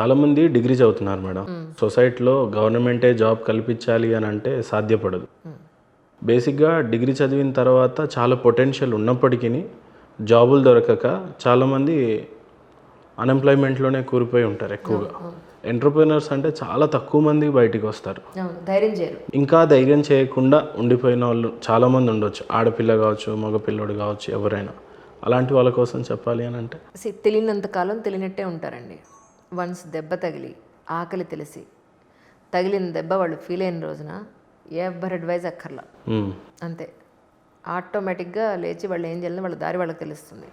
చాలామంది డిగ్రీ చదువుతున్నారు మేడం. సొసైటీలో గవర్నమెంటే జాబ్ కల్పించాలి అని అంటే సాధ్యపడదు. బేసిక్గా డిగ్రీ చదివిన తర్వాత చాలా పొటెన్షియల్ ఉన్నప్పటికీ జాబులు దొరకక చాలామంది అన్ఎంప్లాయ్మెంట్లోనే కూరిపోయి ఉంటారు ఎక్కువగా. ఎంటర్‌ప్రెన్యూర్స్ అంటే చాలా తక్కువ మంది బయటికి వస్తారు. ధైర్యం చేయరు. ఇంకా ధైర్యం చేయకుండా ఉండిపోయిన వాళ్ళు చాలామంది ఉండొచ్చు. ఆడపిల్ల కావచ్చు, మగపిల్లోడు కావచ్చు, ఎవరైనా. అలాంటి వాళ్ళ కోసం చెప్పాలి అని అంటే తెలియనంత కాలం తెలియనట్టే ఉంటారండి. వన్స్ దెబ్బ తగిలి ఆకలి తెలిసి తగిలిన దెబ్బ వాళ్ళు ఫీల్ అయిన రోజున ఎవరి అడ్వైజ్ అక్కర్లా, అంతే ఆటోమేటిక్గా లేచి వాళ్ళు ఏం చేయాలని వాళ్ళ దారి వాళ్ళకి తెలుస్తుంది.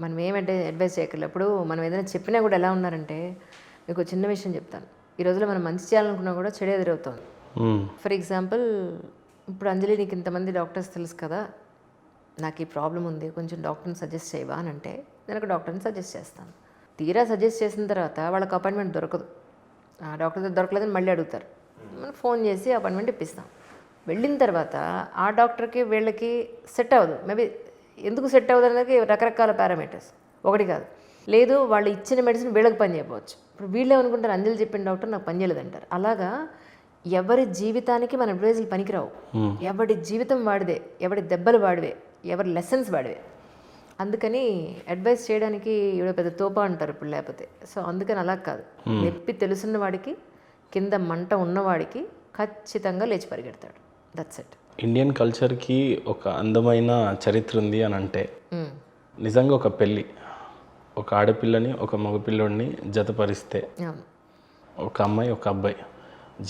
మనం ఏమంటే అడ్వైస్ చేయగలప్పుడు మనం ఏదైనా చెప్పినా కూడా ఎలా ఉన్నారంటే, మీకు చిన్న విషయం చెప్తాను. ఈ రోజులో మనం మంచి చేయాలనుకున్నా కూడా చెడు ఎదురవుతుంది. ఫర్ ఎగ్జాంపుల్, ఇప్పుడు అంజలి నీకు ఇంతమంది డాక్టర్స్ తెలుసు కదా, నాకు ఈ ప్రాబ్లం ఉంది, కొంచెం డాక్టర్ని సజెస్ట్ చేయవా అని అంటే నేను ఒక డాక్టర్ని సజెస్ట్ చేస్తాను. తీరా సజెస్ట్ చేసిన తర్వాత వాళ్ళకి అపాయింట్మెంట్ దొరకదు. ఆ డాక్టర్ దగ్గర దొరకలేదని మళ్ళీ అడుగుతారు. మనం ఫోన్ చేసి అపాయింట్మెంట్ ఇప్పిస్తాం. వెళ్ళిన తర్వాత ఆ డాక్టర్కి వీళ్ళకి సెట్ అవ్వదు. మేబీ ఎందుకు సెట్ అవ్వదు అనేది రకరకాల పారామీటర్స్, ఒకటి కాదు. లేదు వాళ్ళు ఇచ్చిన మెడిసిన్ వీళ్ళకి పని చేయకపోవచ్చు. ఇప్పుడు వీళ్ళు ఏమనుకుంటారు, అంజలి చెప్పిన డాక్టర్ నాకు పని చేయలేదు అంటారు. అలాగా ఎవరి జీవితానికి మన అడ్వైజులు పనికిరావు. ఎవరి జీవితం వాడిదే, ఎవరి దెబ్బలు వాడివే, ఎవరి లెసన్స్ వాడివే. అందుకని అడ్వైస్ చేయడానికి ఇవిడ పెద్ద తోప అంటారు ఇప్పుడు, లేకపోతే. సో అందుకని అలా కాదు. నొప్పి తెలుసున్న వాడికి, కింద మంట ఉన్నవాడికి ఖచ్చితంగా లేచి పరిగెడతాడు. That's it. ఇండియన్ కల్చర్కి ఒక అందమైన చరిత్ర ఉంది అని అంటే నిజంగా ఒక పెళ్ళి, ఒక ఆడపిల్లని ఒక మగపిల్లోడిని జతపరిస్తే ఒక అమ్మాయి ఒక అబ్బాయి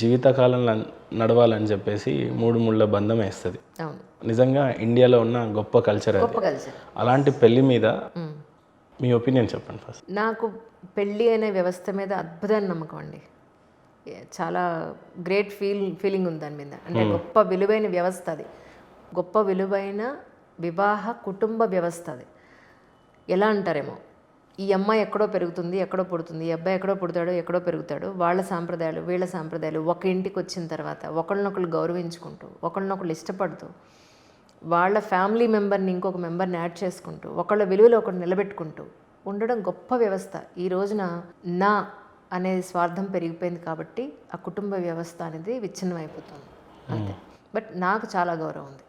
జీవితకాలంలో నడవాలని చెప్పేసి 3 ముళ్ళ బంధం వేస్తుంది. నిజంగా ఇండియాలో ఉన్న గొప్ప కల్చర్ అది. అలాంటి పెళ్లి మీద మీ ఒపీనియన్ చెప్పండి ఫస్ట్. నాకు పెళ్ళి అనే వ్యవస్థ మీద అద్భుతమైన నమ్మకం అండి. చాలా గ్రేట్ ఫీలింగ్ ఉంది దాని మీద. అంటే గొప్ప విలువైన వ్యవస్థ అది. గొప్ప విలువైన వివాహ కుటుంబ వ్యవస్థ అది. ఎలా అంటారేమో, ఈ అమ్మాయి ఎక్కడో పెరుగుతుంది, ఎక్కడో పుడుతుంది, ఈ అబ్బాయి ఎక్కడో పుడతాడు, ఎక్కడో పెరుగుతాడు, వాళ్ళ సాంప్రదాయాలు వీళ్ళ సాంప్రదాయాలు ఒక ఇంటికి వచ్చిన తర్వాత ఒకళ్ళనొకళ్ళు గౌరవించుకుంటూ, ఒకళ్ళనొకళ్ళు ఇష్టపడుతూ, వాళ్ళ ఫ్యామిలీ మెంబర్ని ఇంకొక మెంబర్ని యాడ్ చేసుకుంటూ, ఒకళ్ళ విలువలో ఒకళ్ళు నిలబెట్టుకుంటూ ఉండడం గొప్ప వ్యవస్థ. ఈ రోజున నా అనేది స్వార్థం పెరిగిపోయింది కాబట్టి ఆ కుటుంబ వ్యవస్థ అనేది విచ్ఛిన్నం అయిపోతుంది, అంతే. బట్ నాకు చాలా గౌరవం ఉంది,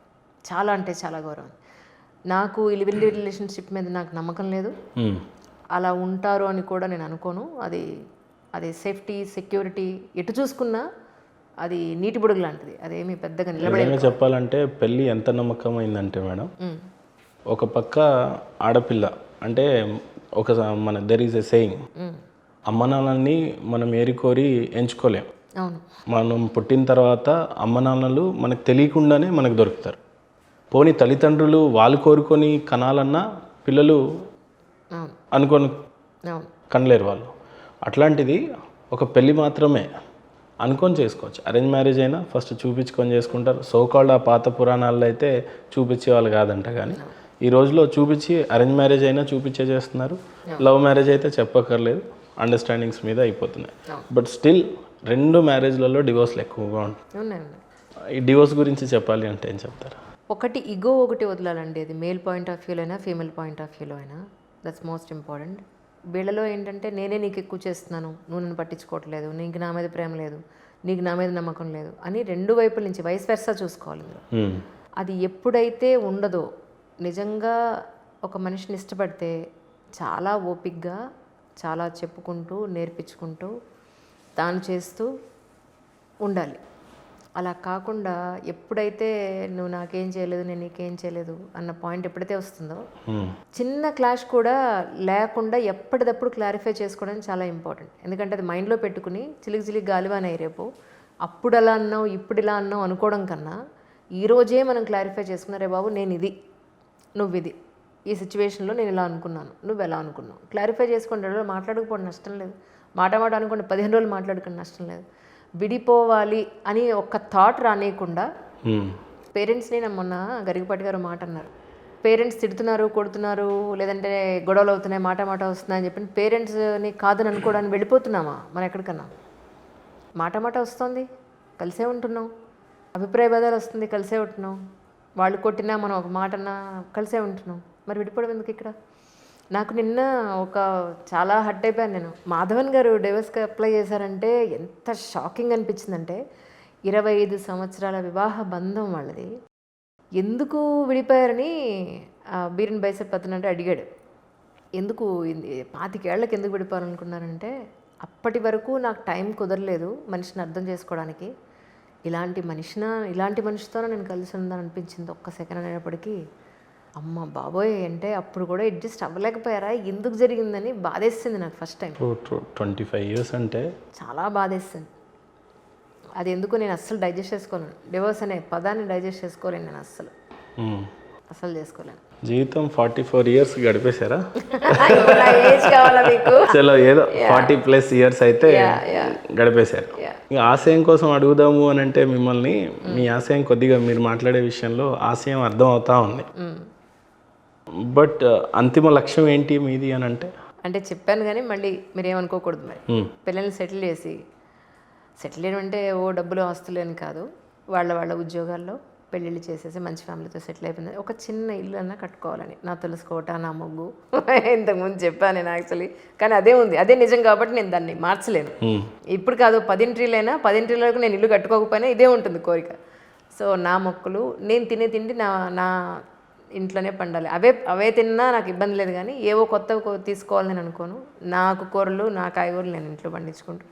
చాలా అంటే చాలా గౌరవం. నాకు ఈ లివింగ్ రిలేషన్షిప్ మీద నాకు నమ్మకం లేదు. అలా ఉంటారు అని కూడా నేను అనుకోను. అది సేఫ్టీ, సెక్యూరిటీ ఎటు చూసుకున్నా అది నీటి బుడుగు లాంటిది. అదేమి పెద్దగా నిలబడి. చెప్పాలంటే పెళ్ళి ఎంత నమ్మకమైందంటే మేడం, ఒక పక్క ఆడపిల్ల అంటే ఒక మన దెర్ ఈజ్ ఎ సేయింగ్, అమ్మ నాన్నల్ని మనం ఏరికోరి ఎంచుకోలేం. మనం పుట్టిన తర్వాత అమ్మ నాన్నలు మనకు తెలియకుండానే మనకు దొరుకుతారు. పోనీ తల్లిదండ్రులు వాళ్ళు కోరుకొని కనాలన్నా పిల్లలు అనుకొని కనలేరు వాళ్ళు. అట్లాంటిది ఒక పెళ్ళి మాత్రమే అనుకొని చేసుకోవచ్చు. అరేంజ్ మ్యారేజ్ అయినా ఫస్ట్ చూపించుకొని చేసుకుంటారు. సోకాల్డ్ ఆ పాత పురాణాల్లో అయితే చూపించేవాళ్ళు కాదంట, కానీ ఈ రోజులో చూపించి అరేంజ్ మ్యారేజ్ అయినా చూపించే చేస్తున్నారు. లవ్ మ్యారేజ్ అయితే చెప్పక్కర్లేదు, అండర్స్టాండింగ్స్ మీద అయిపోతున్నాయి. బట్ స్టిల్ 2 మ్యారేజ్లలో డివోర్స్లు ఎక్కువగా ఉంటాయి. ఈ డివోర్స్ గురించి చెప్పాలి అంటే ఏం చెప్తారు? ఒకటి ఇగో, ఒకటి వదలాలండి. అది మేల్ పాయింట్ ఆఫ్ వ్యూలో అయినా ఫీమేల్ పాయింట్ ఆఫ్ వ్యూలో అయినా దట్స్ మోస్ట్ ఇంపార్టెంట్. వీళ్ళలో ఏంటంటే నేనే నీకు ఎక్కువ చేస్తున్నాను, నువ్వు నన్ను పట్టించుకోవట్లేదు, నీకు నా మీద ప్రేమ లేదు, నీకు నా మీద నమ్మకం లేదు అని 2 వైపుల నుంచి వైస్ వెర్సా చూసుకోవాలి. అది ఎప్పుడైతే ఉండదో, నిజంగా ఒక మనిషిని ఇష్టపడితే చాలా ఓపిక్గా చాలా చెప్పుకుంటూ నేర్పించుకుంటూ తాను చేస్తూ ఉండాలి. అలా కాకుండా ఎప్పుడైతే నువ్వు నాకేం చేయలేదు, నేను నీకేం చేయలేదు అన్న పాయింట్ ఎప్పుడైతే వస్తుందో, చిన్న క్లాష్ కూడా లేకుండా ఎప్పటికప్పుడు క్లారిఫై చేసుకోవడం చాలా ఇంపార్టెంట్. ఎందుకంటే అది మైండ్లో పెట్టుకుని చిలికి గాలివానయ్యి రేపు అప్పుడు అలా అన్నావు ఇప్పుడు ఇలా అన్నావు అనుకోవడం కన్నా ఈరోజే మనం క్లారిఫై చేసుకున్నారే బాబు, నేను ఇది, నువ్వు ఇది, ఈ సిచ్యువేషన్లో నేను ఇలా అనుకున్నాను, నువ్వు ఎలా అనుకున్నావు, క్లారిఫై చేసుకోండి. మాట్లాడకపోవడం నష్టం లేదు. మాట అనుకోండి, 15 రోజులు మాట్లాడుకోండి, నష్టం లేదు. విడిపోవాలి అని ఒక్క థాట్ రానియకుండా పేరెంట్స్ని, మొన్న గరికపాటి గారు మాట అన్నారు, పేరెంట్స్ తిడుతున్నారు, కొడుతున్నారు, లేదంటే గొడవలు అవుతున్నాయి, మాట వస్తున్నాయని చెప్పి పేరెంట్స్ని కాదని అనుకోవడానికి వెళ్ళిపోతున్నామా? మనం ఎక్కడికన్నా మాట వస్తుంది, కలిసే ఉంటున్నాం, అభిప్రాయ భేదాలు వస్తుంది, కలిసే ఉంటున్నాం, వాళ్ళు కొట్టినా మనం ఒక మాట అన్నా కలిసే ఉంటున్నాం, మరి విడిపోవడం ఎందుకు ఇక్కడ? నాకు నిన్న చాలా హర్ట్ అయిపోయాను నేను. మాధవన్ గారు డైవర్స్కి అప్లై చేశారంటే ఎంత షాకింగ్ అనిపించిందంటే 25 సంవత్సరాల వివాహ బంధం వాళ్ళది. ఎందుకు విడిపోయారని బీరన్ బైసెప్ అతనంటే అడిగాడు. ఎందుకు 25 ఏళ్ళకి ఎందుకు విడిపోవాలనుకున్నారంటే, అప్పటి వరకు నాకు టైం కుదరలేదు మనిషిని అర్థం చేసుకోవడానికి. ఇలాంటి మనిషితోనే నేను కలిసి ఉందని అనిపించింది ఒక్క సెకండ్ అనేటప్పటికీ. అమ్మ బాబోయ్, అంటే అప్పుడు కూడా అడ్జస్ట్ అవ్వలేకపోయారా, ఎందుకు జరిగిందని బాధేసింది నాకు ఫస్ట్ టైం. 25 ఇయర్స్ అంటే చాలా బాధేసింది. అది ఎందుకు నేను అస్సలు డైజెస్ట్ చేసుకోలేను. డివోర్స్ అనే పదాన్ని డైజెస్ట్ చేసుకోలేను నేను అస్సలు చేసుకోలేను. జీవితం 44 ఇయర్స్ గడిపేశారా? ఇప్పుడు నా ఏజ్ కావాలా మీకు? చలో ఏదో 40+ ఇయర్స్ అయితే గడిపేశారు. ఇంకా ఆశయం కోసం అడుగుదాము అని అంటే మిమ్మల్ని, మీ ఆశయం కొద్దిగా మీరు మాట్లాడే విషయంలో ఆశయం అర్థం అవుతా ఉంది. బట్ అంతిమ లక్ష్యం ఏంటి మీది అని అంటే చెప్పాను కానీ మళ్ళీ మీరేమనుకోకూడదు. మరి పిల్లల్ని సెటిల్ చేయడం అంటే డబ్బులు ఆస్తులు అని కాదు. వాళ్ళ ఉద్యోగాల్లో పెళ్ళిళ్ళు చేసేసి మంచి ఫ్యామిలీతో సెటిల్ అయిపోయింది. ఒక చిన్న ఇల్లు అన్నా కట్టుకోవాలని నా తెలుసుకోవట, నా మొగ్గు. ఇంతకుముందు చెప్పాను నేను యాక్చువల్లీ, కానీ అదే ఉంది, అదే నిజం కాబట్టి నేను దాన్ని మార్చలేను. ఇప్పుడు కాదు, 10 ఇంట్రీలైనా 10 ఇంట్రీల వరకు నేను ఇల్లు కట్టుకోకపోయినా ఇదే ఉంటుంది కోరిక. సో నా మొక్కలు, నేను తినే తిండి నా ఇంట్లోనే పండాలి. అవే తిన్నా నాకు ఇబ్బంది లేదు, కానీ ఏవో కొత్తవి తీసుకోవాలని నేను అనుకోను. నాకు కూరలు, నా కాయగూరలు నేను ఇంట్లో పండించుకుంటూ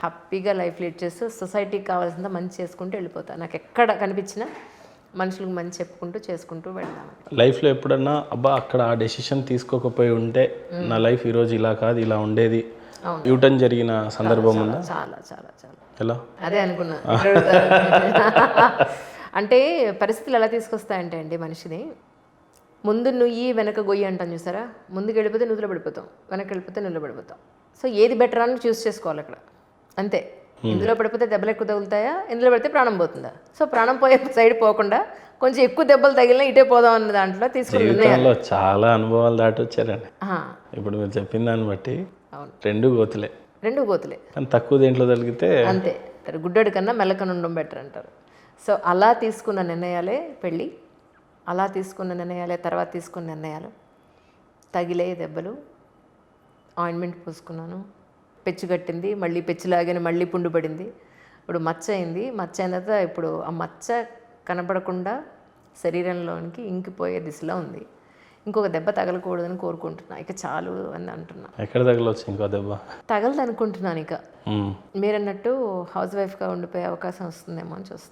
హ్యాపీగా లైఫ్ లీడ్ చేస్తూ సొసైటీకి కావాల్సిందా మంచి చేసుకుంటూ వెళ్ళిపోతాను. నాకు ఎక్కడ కనిపించినా మనుషులకు మంచి చెప్పుకుంటూ చేసుకుంటూ వెళ్దాం. లైఫ్లో ఎప్పుడన్నా అబ్బా అక్కడ ఆ డెసిషన్ తీసుకోకపోయి ఉంటే నా లైఫ్ ఈరోజు ఇలా కాదు ఇలా ఉండేది, యూటర్న్ జరిగిన సందర్భం ఉందా? చాలా చాలా చాలా. ఎలా? అదే అనుకున్నా. అంటే పరిస్థితులు ఎలా తీసుకొస్తాయంటే అండి మనిషిని, ముందు నుయ్యి వెనక గొయ్యి అంటాను చూసారా. ముందుకు వెళ్ళిపోతే నువ్వులో పడిపోతాం, వెనక్కి వెళ్ళిపోతే నువ్వులో పడిపోతాం. సో ఏది బెటర్ అని చూస్ చేసుకోవాలి అక్కడ, అంతే. ఇందులో పడిపోతే దెబ్బలు ఎక్కువ తగులుతాయా, ఇందులో పడితే ప్రాణం పోతుందా? సో ప్రాణం పోయే సైడ్ పోకుండా కొంచెం ఎక్కువ దెబ్బలు తగిలినా ఇటే పోదాం అన్న దాంట్లో తీసుకుని చాలా అనుభవాలు దాటి వచ్చారండి. ఇప్పుడు మీరు చెప్పిన దాన్ని బట్టి రెండు గోతులే కానీ తక్కువ దేంట్లో తగిలితే అంతే. గుడ్డోడి కన్నా మెల్లకన్నా ఉండడం బెటర్ అంటారు. సో అలా తీసుకున్న నిర్ణయాలే పెళ్ళి, అలా తీసుకున్న నిర్ణయాలే తర్వాత తీసుకున్న నిర్ణయాలు. తగిలే దెబ్బలు, ఆయింట్మెంట్ పూసుకున్నాను, పెచ్చు కట్టింది, మళ్ళీ పెచ్చు లాగానే మళ్ళీ పుండు పడింది, ఇప్పుడు మచ్చ అయింది. మచ్చ అయిన తర్వాత ఇప్పుడు ఆ మచ్చ కనపడకుండా శరీరంలోనికి ఇంకిపోయే దిశలో ఉంది. ఇంకొక దెబ్బ తగలకూడదని కోరుకుంటున్నా. ఇక చాలు అని అంటున్నా. ఎక్కడ తగలవచ్చు ఇంకో దెబ్బ? తగలదు అనుకుంటున్నాను. ఇక మీరన్నట్టు హౌస్ వైఫ్గా ఉండిపోయే అవకాశం వస్తుందేమో అని చూస్తాను.